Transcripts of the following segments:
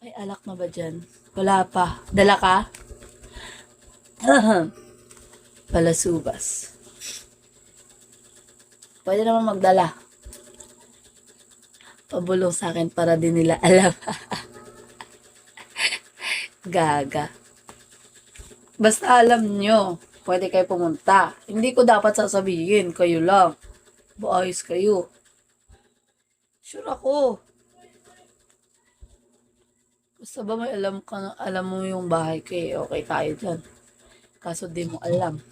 Ay, alak na ba dyan? Wala pa. Dala ka? Palasubas. Pwede naman magdala. Pabulong sa akin para din nila alam. Gaga. Basta alam nyo, pwede kayo pumunta. Hindi ko dapat sasabihin, kayo lang. Baayos kayo. Sure ako. Basta ba may alam ka, alam mo yung bahay ko eh, okay tayo dyan. Kaso di mo alam.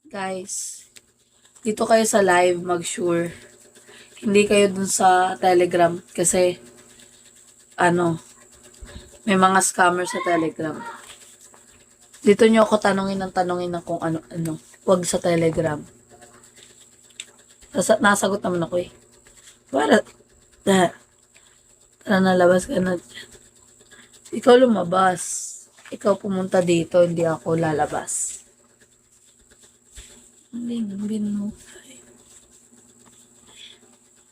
Guys, dito kayo sa live mag-sure. Hindi kayo dun sa Telegram kasi ano, may mga scammer sa Telegram. Dito nyo ako tanungin ng kung ano-ano. Huwag sa Telegram. Nasagot naman ako eh. Para, tara na, labas ka na. Ikaw lumabas. Ikaw pumunta dito, hindi ako lalabas. Bin mo.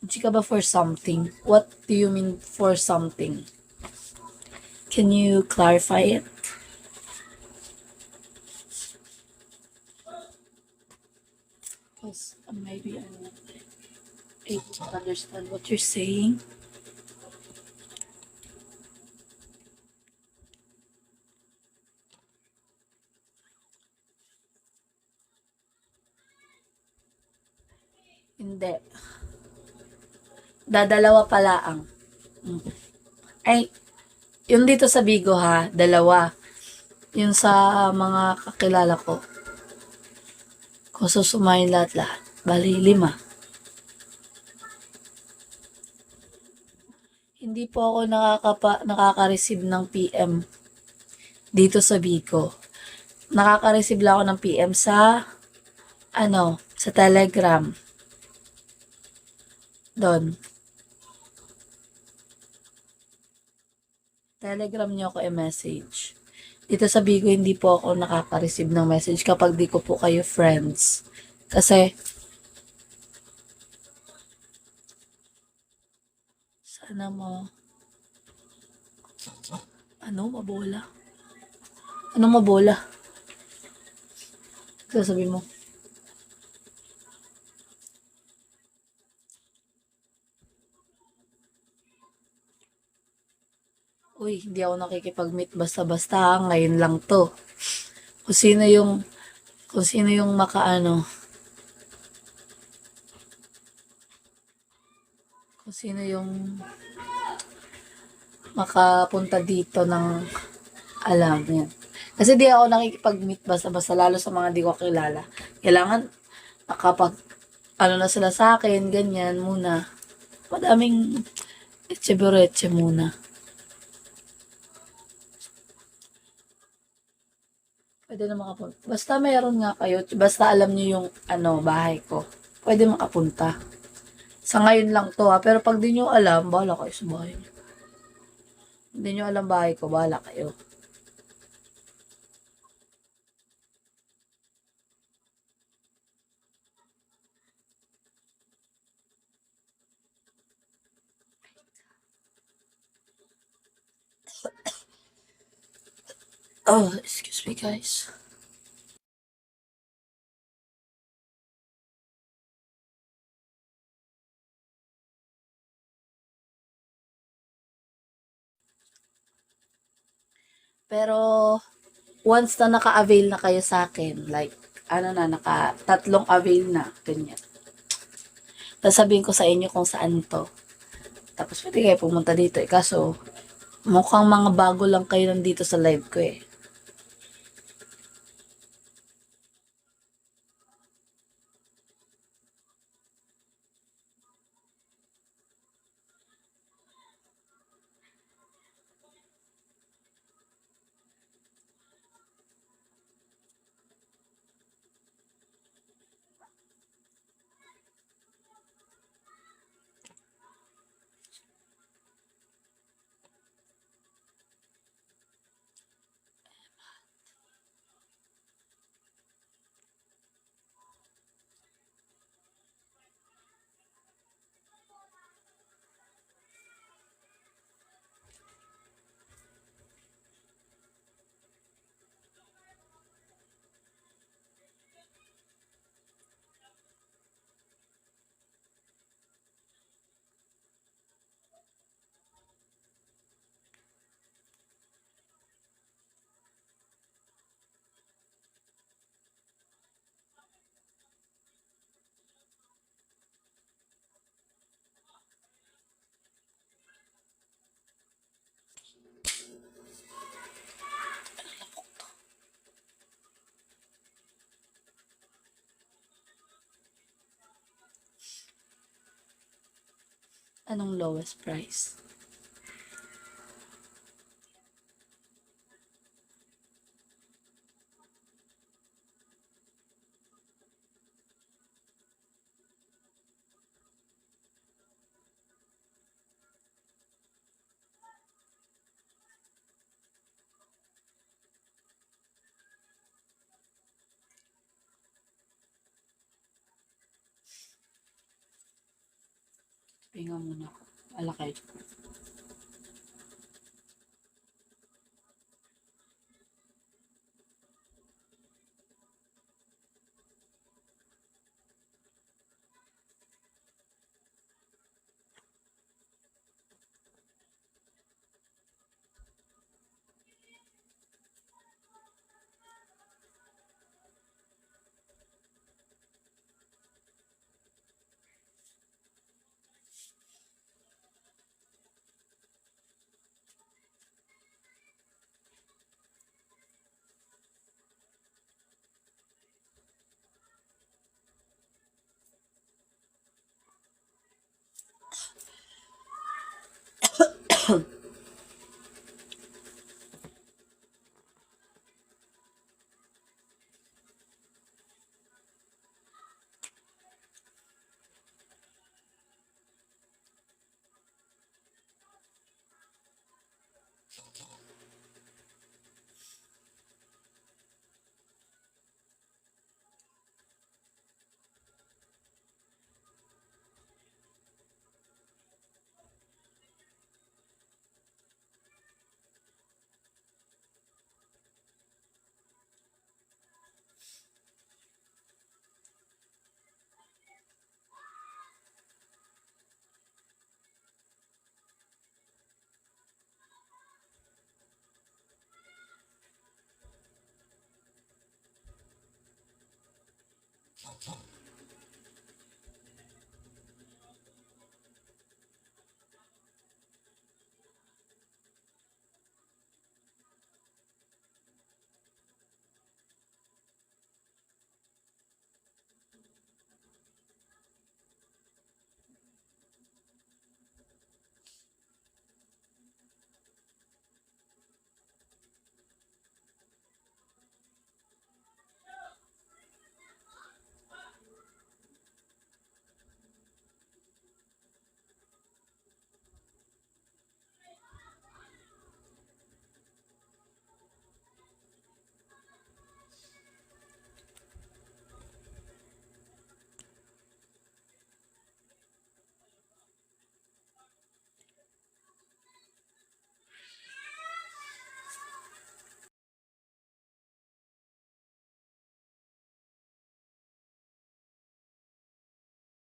Chika ba for something? What do you mean for something? Can you clarify it? Because maybe I'm not able to understand what you're saying. Hindi. Dadalawa pala ang. Ay, yung dito sa Bigo ha, dalawa. Yung sa mga kakilala ko. Kung susumayin lahat-lahat. Bali, 5. Hindi po ako nakaka-receive ng PM dito sa Bigo. Nakaka-receive lang ako ng PM sa sa Telegram. Doon. Telegram niyo ako i-message. Dito sa Bigo, hindi po ako nakaka-receive ng message kapag di ko po kayo friends. Kasi, sana mo, mabola? Ano mabola? Sasabi mo. Uy, hindi ako nakikipag-meet basta-basta. Ngayon lang to. Kung sino yung, kung sino yung kung sino yung makapunta dito ng alam yan. Kasi di ako nakikipag-meet basta-basta, lalo sa mga di ko kilala. Kailangan nakapag, na sila sa akin, ganyan muna. Madaming etche muna. Pwede na makapunta. Basta meron nga kayo, basta alam niyo yung bahay ko. Pwede makapunta. Sa ngayon lang to ha, pero pag di nyo alam, bahala kayo sa bahay niyo. Hindi nyo alam bahay ko, bahala kayo. Oh, excuse me guys. Pero, once na naka-avail na kayo sa akin, like, tatlong avail na, ganyan. Sasabihin ko sa inyo kung saan to. Tapos pwede kayo pumunta dito eh. Kaso, mukhang mga bago lang kayo nandito sa live ko eh. Anong lowest price? Pinga muna ako. Alakay.